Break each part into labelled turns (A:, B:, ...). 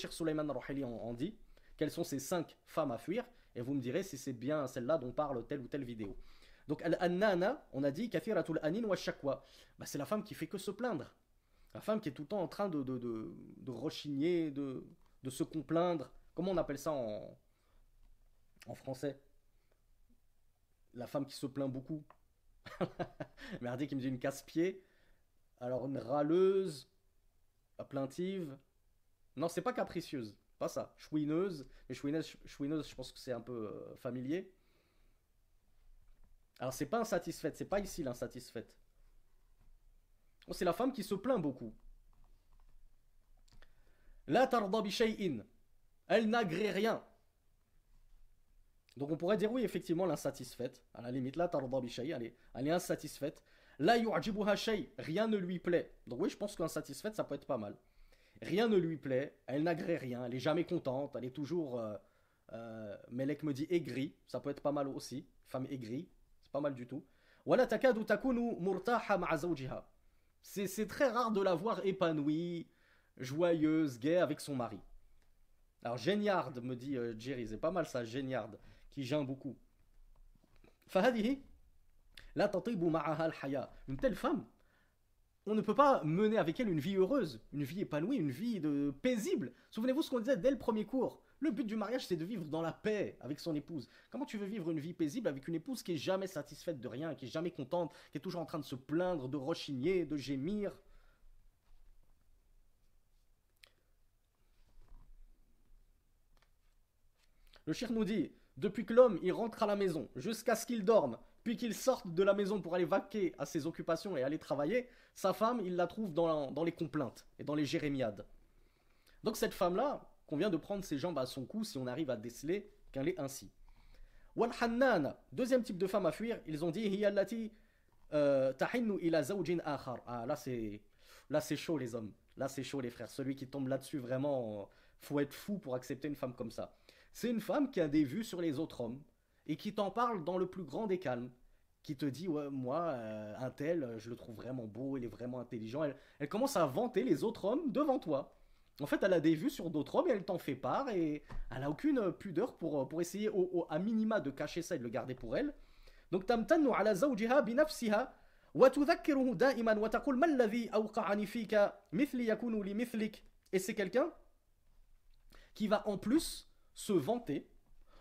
A: Cheikh Souleymane Rouhili en dit, quelles sont ces 5 femmes à fuir, et vous me direz si c'est bien celle-là dont parle telle ou telle vidéo. Donc al-annana, on a dit kathiratul anin wa shakwa. Bah, c'est la femme qui fait que se plaindre. La femme qui est tout le temps en train de rechigner, de se complaindre. Comment on appelle ça en français? La femme qui se plaint beaucoup. Merdier qui me dit une casse-pied. Alors une râleuse, plaintive. Non, c'est pas capricieuse, pas ça. Chouineuse, mais chouineuse, je pense que c'est un peu familier. Alors c'est pas insatisfaite, c'est pas ici l'insatisfaite. Oh, c'est la femme qui se plaint beaucoup. La tarda bi shay'in. Elle n'agrée rien. Donc on pourrait dire oui, effectivement, l'insatisfaite. À la limite, la tarda bi shay'in, elle est insatisfaite. La yu'jibuha shay', rien ne lui plaît. Donc oui, je pense qu'insatisfaite, ça peut être pas mal. Rien ne lui plaît, elle n'agrée rien, elle est jamais contente, elle est toujours. Melek me dit aigrie, ça peut être pas mal aussi. Femme aigrie, c'est pas mal du tout. Wala takadu takunu murtaha ma'a zawjiha. C'est très rare de la voir épanouie, joyeuse, gaie avec son mari. Alors, Géniard, me dit Jerry, c'est pas mal ça, Géniard, qui gêne beaucoup. Fahadihi, la tatibu ma'aha al-haya. Une telle femme, on ne peut pas mener avec elle une vie heureuse, une vie épanouie, une vie paisible. Souvenez-vous ce qu'on disait dès le premier cours. Le but du mariage, c'est de vivre dans la paix avec son épouse. Comment tu veux vivre une vie paisible avec une épouse qui est jamais satisfaite de rien, qui est jamais contente, qui est toujours en train de se plaindre, de rechigner, de gémir? Le shir nous dit, depuis que l'homme il rentre à la maison, jusqu'à ce qu'il dorme, puis qu'il sorte de la maison pour aller vaquer à ses occupations et aller travailler, sa femme, il la trouve dans les complaintes et dans les jérémiades. Donc cette femme-là, qu'on vient de prendre ses jambes à son cou si on arrive à déceler qu'elle est ainsi. Wal hannan, deuxième type de femme à fuir, ils ont dit hiyallati tahinnu ila zawjin akhar. Ah là c'est chaud les hommes. Là c'est chaud les frères. Celui qui tombe là-dessus vraiment faut être fou pour accepter une femme comme ça. C'est une femme qui a des vues sur les autres hommes et qui t'en parle dans le plus grand des calmes, qui te dit ouais moi un tel je le trouve vraiment beau, il est vraiment intelligent. Elle commence à vanter les autres hommes devant toi. En fait, elle a des vues sur d'autres hommes et elle t'en fait part et elle a aucune pudeur pour essayer à minima de cacher ça et de le garder pour elle. Donc tamtannu ala zawjiha binafsiha wa tudhakkiruhu da'iman wa taqul ma alladhi awqa'ani fika mithli yakunu li mithlik. Et c'est quelqu'un qui va en plus se vanter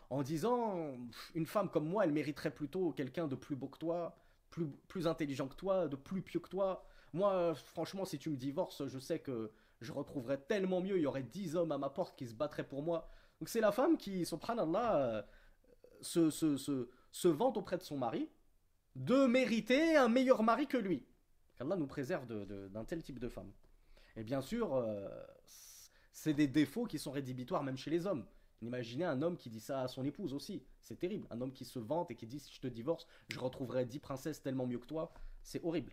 A: en disant une femme comme moi, elle mériterait plutôt quelqu'un de plus beau que toi, plus intelligent que toi, de plus pieux que toi. Moi, franchement, si tu me divorces, je sais que je retrouverais tellement mieux, il y aurait 10 hommes à ma porte qui se battraient pour moi. Donc c'est la femme qui, subhanallah, se vante auprès de son mari de mériter un meilleur mari que lui. Qu'Allah nous préserve d'un tel type de femme. Et bien sûr, c'est des défauts qui sont rédhibitoires même chez les hommes. Imaginez un homme qui dit ça à son épouse aussi. C'est terrible. Un homme qui se vante et qui dit si je te divorce, je retrouverai 10 princesses tellement mieux que toi. C'est horrible.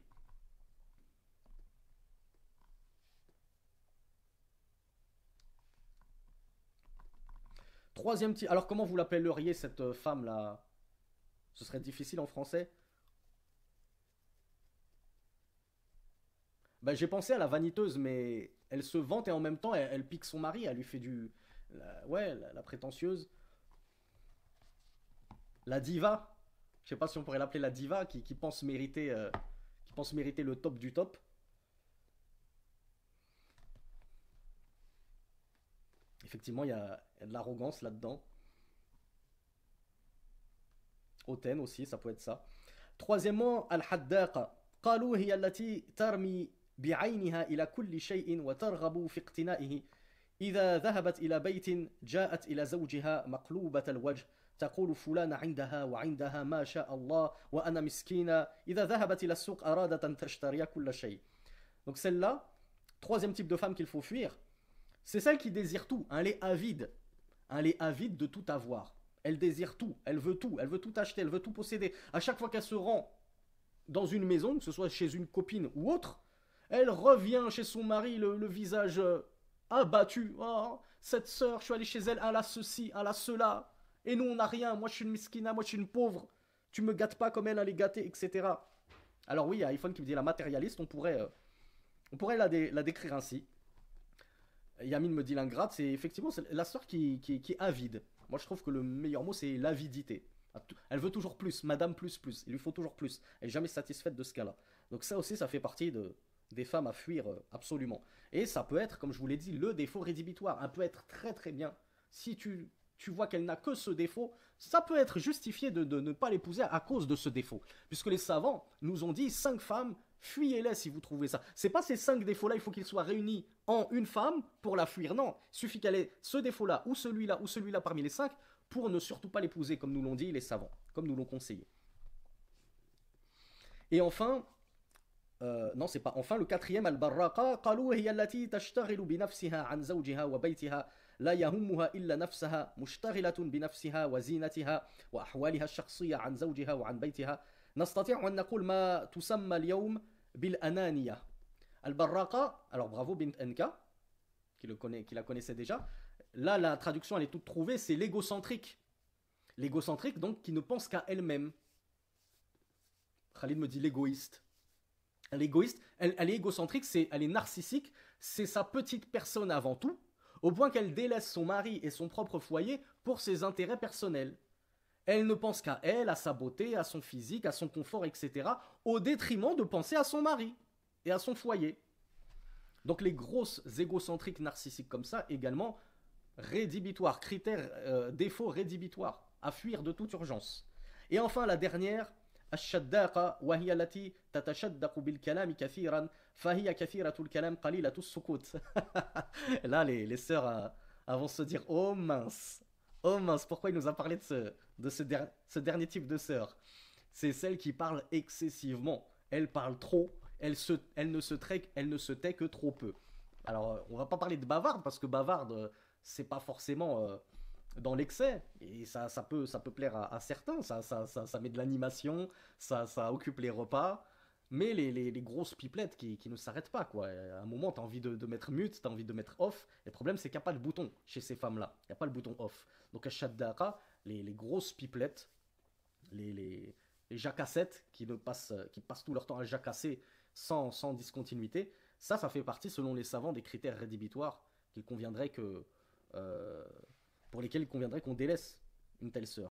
A: Troisième type. Alors comment vous l'appelleriez cette femme-là? Ce serait difficile en français. Ben, j'ai pensé à la vaniteuse, mais elle se vante et en même temps elle pique son mari. Elle lui fait du. Ouais, la prétentieuse. La diva. Je sais pas si on pourrait l'appeler la diva qui pense mériter le top du top. Effectivement, il y a de l'arrogance là-dedans. Hautaine aussi, ça peut être ça. Troisièmement, al-haddaqa. قالوا هي التي ترمي بعينها إلى كل شيء وترغب في اقتنائه. إذا ذهبت إلى بيت جاءت إلى زوجها مقلوبة الوجه تقول فلان عندها وعندها ما شاء الله وأنا مسكينة إذا ذهبت إلى السوق أرادت أن تشتري كل شيء. Donc celle-là, troisième type de femme qu'il faut fuir, c'est celle qui désire tout. Elle est avide. Elle est avide de tout avoir. Elle désire tout. Elle veut tout acheter. Elle veut tout posséder. À chaque fois qu'elle se rend dans une maison, que ce soit chez une copine ou autre, elle revient chez son mari le visage abattu. Oh, cette sœur, je suis allé chez elle, elle a ceci, elle a cela. Et nous, on n'a rien. Moi, je suis une miskina, moi, je suis une pauvre. Tu me gâtes pas comme elle est gâtée, etc. Alors oui, il y a iPhone qui me dit la matérialiste, on pourrait la décrire ainsi. Yamine me dit l'ingrate, c'est effectivement la sœur qui est avide. Moi, je trouve que le meilleur mot, c'est l'avidité. Elle veut toujours plus, madame plus plus. Il lui faut toujours plus. Elle n'est jamais satisfaite de ce cas-là. Donc ça aussi, ça fait partie des femmes à fuir absolument. Et ça peut être, comme je vous l'ai dit, le défaut rédhibitoire. Elle peut être très très bien. Si tu vois qu'elle n'a que ce défaut, ça peut être justifié de ne pas l'épouser à cause de ce défaut. Puisque les savants nous ont dit 5 femmes, fuyez-les si vous trouvez ça. C'est pas ces 5 défauts-là, il faut qu'ils soient réunis en une femme pour la fuir. Non, il suffit qu'elle ait ce défaut-là, ou celui-là parmi les 5 pour ne surtout pas l'épouser, comme nous l'ont dit les savants, comme nous l'ont conseillé. Et enfin, non, c'est pas. Enfin, le quatrième, al-barraqa, قالوا هي التي تشتغل بنفسها عن زوجها وبيتها لا يهمها إلا نفسها مشتغلة بنفسها وزينتها وأحوالها الشخصية عن زوجها وعن بيتها نستطيع أن نقول ما تسمى اليوم بالأنانية. Al-Barraqa, alors bravo Bint Enka, qui la connaissait déjà. Là, la traduction, elle est toute trouvée, c'est l'égocentrique. L'égocentrique, donc, qui ne pense qu'à elle-même. Khalid me dit l'égoïste. L'égoïste, elle est égocentrique, elle est narcissique, c'est sa petite personne avant tout, au point qu'elle délaisse son mari et son propre foyer pour ses intérêts personnels. Elle ne pense qu'à elle, à sa beauté, à son physique, à son confort, etc., au détriment de penser à son mari et à son foyer. Donc les grosses égocentriques narcissiques comme ça, également, rédhibitoires, critères, défauts rédhibitoires, à fuir de toute urgence. Et enfin la dernière, الشداقة وهي التي تتشدق بالكلام كثيرا فهي كثيرة الكلام قليلة السكوت. Là, les sœurs vont se dire oh mince, pourquoi il nous a parlé ce dernier type de sœur? C'est celle qui parle excessivement. Elle parle trop, elle ne se tait que trop peu. Alors, on va pas parler de bavarde, parce que bavarde, c'est pas forcément dans l'excès, et ça peut plaire à certains, ça met de l'animation, ça occupe les repas, mais les grosses pipelettes qui ne s'arrêtent pas, quoi. À un moment, t'as envie de mettre mute, t'as envie de mettre off, et le problème, c'est qu'il n'y a pas de bouton chez ces femmes-là, il n'y a pas le bouton off. Donc, à Shaddara, les grosses pipelettes, les jacassettes qui passent tout leur temps à jacasser sans discontinuité, ça fait partie, selon les savants, des critères rédhibitoires qu'il conviendrait que, pour lesquels il conviendrait qu'on délaisse une telle sœur.